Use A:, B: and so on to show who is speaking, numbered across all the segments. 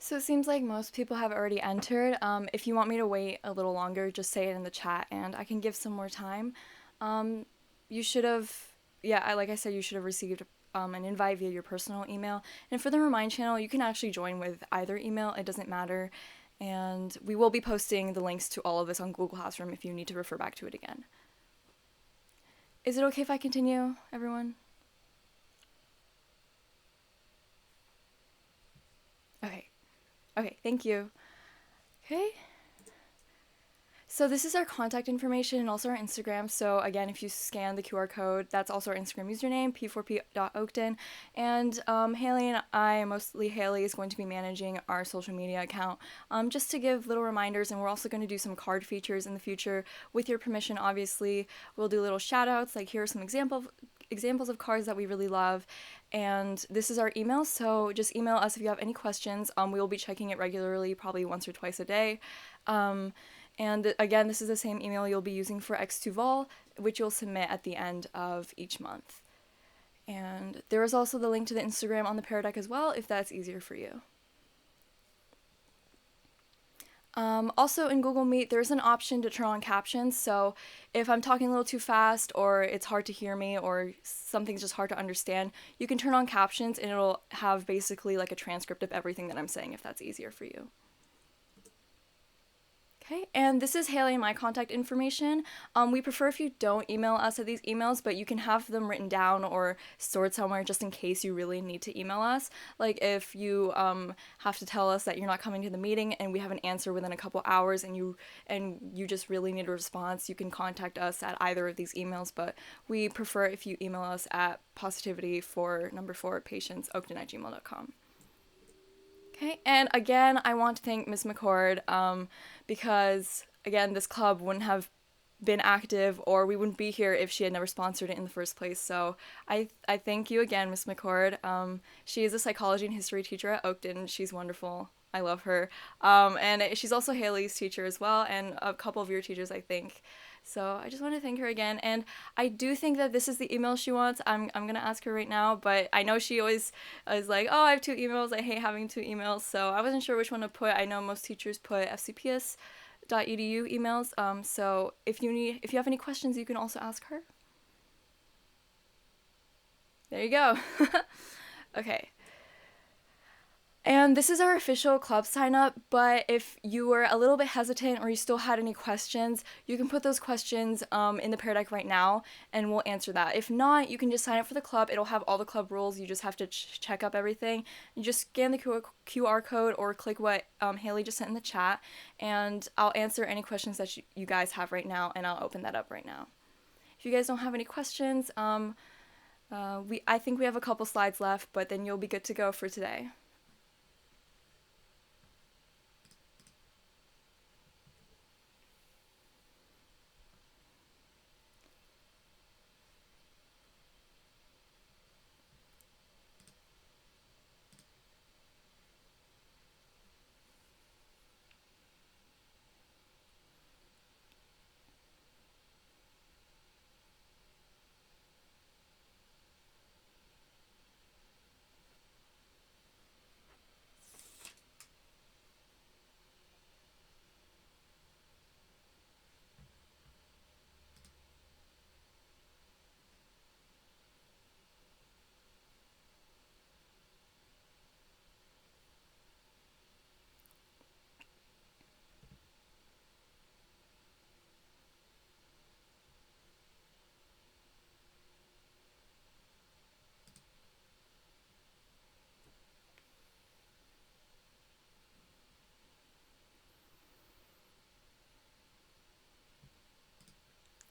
A: So it seems like most people have already entered. If you want me to wait a little longer, just say it in the chat and I can give some more time. Um, you should have, yeah, like I said, you should have received an invite via your personal email. And for the Remind channel, you can actually join with either email, it doesn't matter. And we will be posting the links to all of this on Google Classroom if you need to refer back to it again. Is it okay if I continue, everyone? Okay. Okay, thank you. Okay. So this is our contact information and also our Instagram. So again, if you scan the QR code, that's also our Instagram username, p4p.oakton. And Haley and I, mostly Haley, is going to be managing our social media account just to give little reminders. And we're also going to do some card features in the future. With your permission, obviously, we'll do little shout outs, like here are some examples of cards that we really love. And this is our email, so just email us if you have any questions. We will be checking it regularly, probably once or twice a day. And again, this is the same email you'll be using for X2Vol, which you'll submit at the end of each month. And there is also the link to the Instagram on the Pear Deck as well, if that's easier for you. Also in Google Meet, there's an option to turn on captions. So if I'm talking a little too fast or it's hard to hear me or something's just hard to understand, you can turn on captions and it'll have basically like a transcript of everything that I'm saying if that's easier for you. Okay, and this is Haley and my contact information. We prefer if you don't email us at these emails, but you can have them written down or stored somewhere just in case you really need to email us. Like if you have to tell us that you're not coming to the meeting and we have an answer within a couple hours and you just really need a response, you can contact us at either of these emails. But we prefer if you email us at positivity4patients@oakton@gmail.com. Okay, and again, I want to thank Miss McCord because, again, this club wouldn't have been active or we wouldn't be here if she had never sponsored it in the first place. So I thank you again, Miss McCord. She is a psychology and history teacher at Oakton. She's wonderful. I love her. And she's also Haley's teacher as well, and a couple of your teachers, I think. So I just want to thank her again. And I do think that this is the email she wants. I'm going to ask her right now, but I know she always is like, oh, I have two emails. I hate having two emails. So I wasn't sure which one to put. I know most teachers put fcps.edu emails. So if you have any questions, you can also ask her. There you go. Okay. And this is our official club sign up, but if you were a little bit hesitant or you still had any questions, you can put those questions in the Pear Deck right now and we'll answer that. If not, you can just sign up for the club. It'll have all the club rules. You just have to check up everything. You just scan the QR code or click what Haley just sent in the chat, and I'll answer any questions that you guys have right now, and I'll open that up right now. If you guys don't have any questions, I think we have a couple slides left, but then you'll be good to go for today.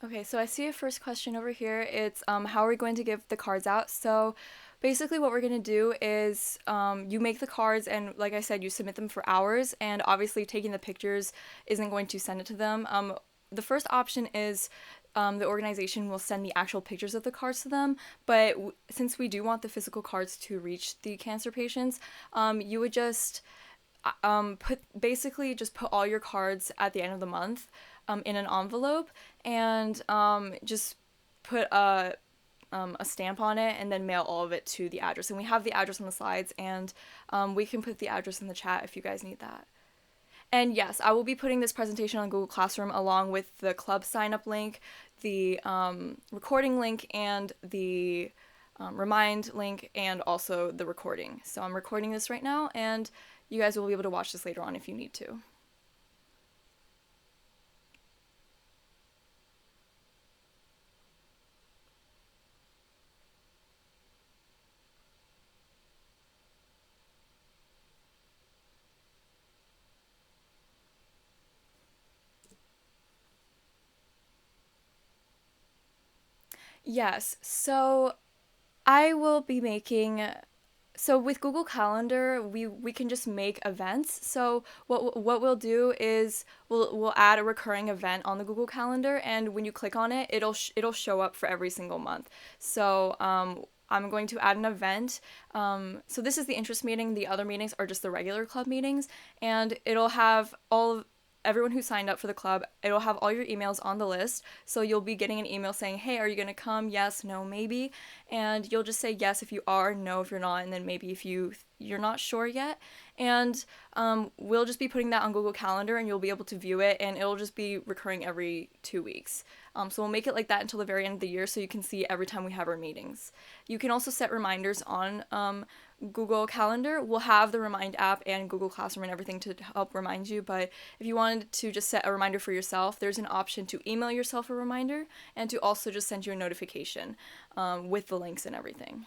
A: Okay, so I see a first question over here. It's how are we going to give the cards out? So basically what we're going to do is you make the cards and like I said, you submit them for hours, and obviously taking the pictures isn't going to send it to them. The first option is the organization will send the actual pictures of the cards to them, but since we do want the physical cards to reach the cancer patients, you would just put all your cards at the end of the month in an envelope, and just put a stamp on it and then mail all of it to the address. And we have the address on the slides, and we can put the address in the chat if you guys need that. And yes, I will be putting this presentation on Google Classroom along with the club sign up link, the recording link, and the remind link, and also the recording. So I'm recording this right now, and you guys will be able to watch this later on if you need to. Yes, so I will be making so with Google Calendar, we can just make events. So what we'll do is we'll add a recurring event on the Google Calendar, and when you click on it, it'll show up for every single month. So I'm going to add an event. So this is the interest meeting. The other meetings are just the regular club meetings, and it'll have all of everyone who signed up for the club. It'll have all your emails on the list. So you'll be getting an email saying, hey, are you going to come? Yes, no, maybe. And you'll just say yes if you are, no if you're not, and then maybe if you're not sure yet. And we'll just be putting that on Google Calendar, and you'll be able to view it, and it'll just be recurring every 2 weeks. So we'll make it like that until the very end of the year, so you can see every time we have our meetings. You can also set reminders on Google Calendar. We'll have the Remind app and Google Classroom and everything to help remind you, but if you wanted to just set a reminder for yourself, there's an option to email yourself a reminder and to also just send you a notification with the links and everything.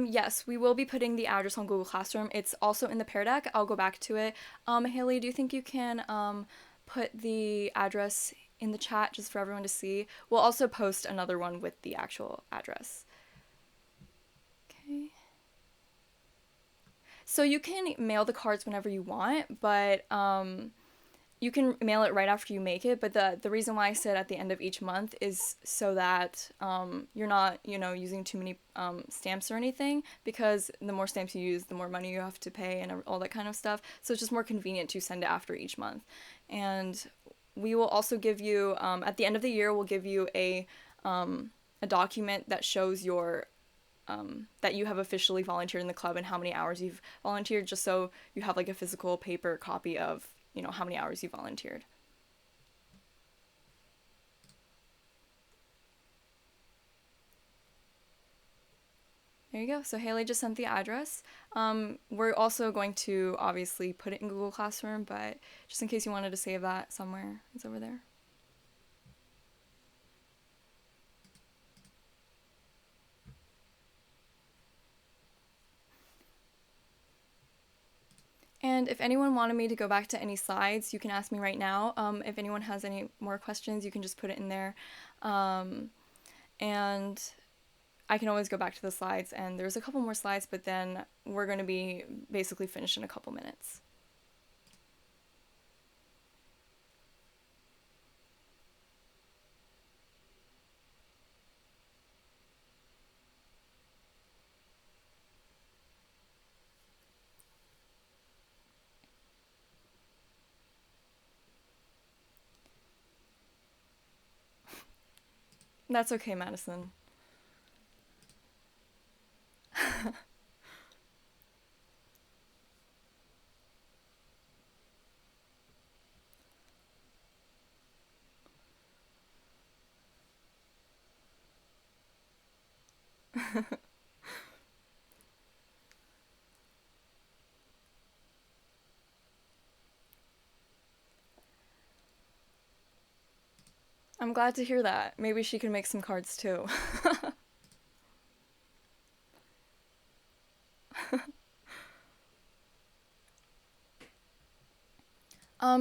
A: Yes, we will be putting the address on Google Classroom. It's also in the Pear Deck. I'll go back to it. Haley, do you think you can put the address in the chat just for everyone to see? We'll also post another one with the actual address. Okay. So you can mail the cards whenever you want, but you can mail it right after you make it, but the reason why I said at the end of each month is so that you're not, using too many stamps or anything, because the more stamps you use, the more money you have to pay and all that kind of stuff. So it's just more convenient to send it after each month. And we will also give you, at the end of the year, we'll give you a document that shows your that you have officially volunteered in the club and how many hours you've volunteered, just so you have like a physical paper copy of how many hours you volunteered. There you go. So Haley just sent the address. We're also going to obviously put it in Google Classroom, but just in case you wanted to save that somewhere, it's over there. And if anyone wanted me to go back to any slides, you can ask me right now. If anyone has any more questions, you can just put it in there. And I can always go back to the slides, and there's a couple more slides, but then we're going to be basically finished in a couple minutes. That's okay, Madison. I'm glad to hear that. Maybe she can make some cards too.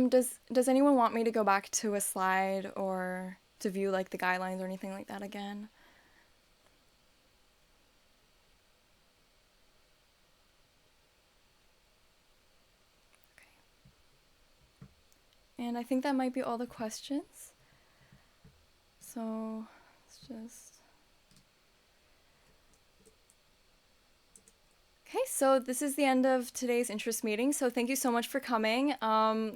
A: Does anyone want me to go back to a slide or to view like the guidelines or anything like that again? And I think that might be all the questions. So let's just. Okay, so this is the end of today's interest meeting. So thank you so much for coming.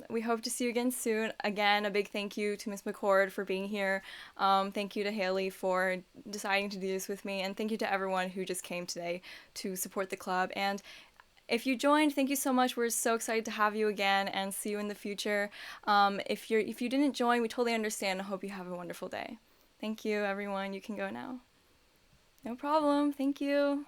A: We hope to see you again soon. Again, a big thank you to Ms. McCord for being here. Thank you to Haley for deciding to do this with me. And thank you to everyone who just came today to support the club. And if you joined, thank you so much. We're so excited to have you again and see you in the future. If you didn't join, we totally understand. I hope you have a wonderful day. Thank you, everyone. You can go now. No problem. Thank you.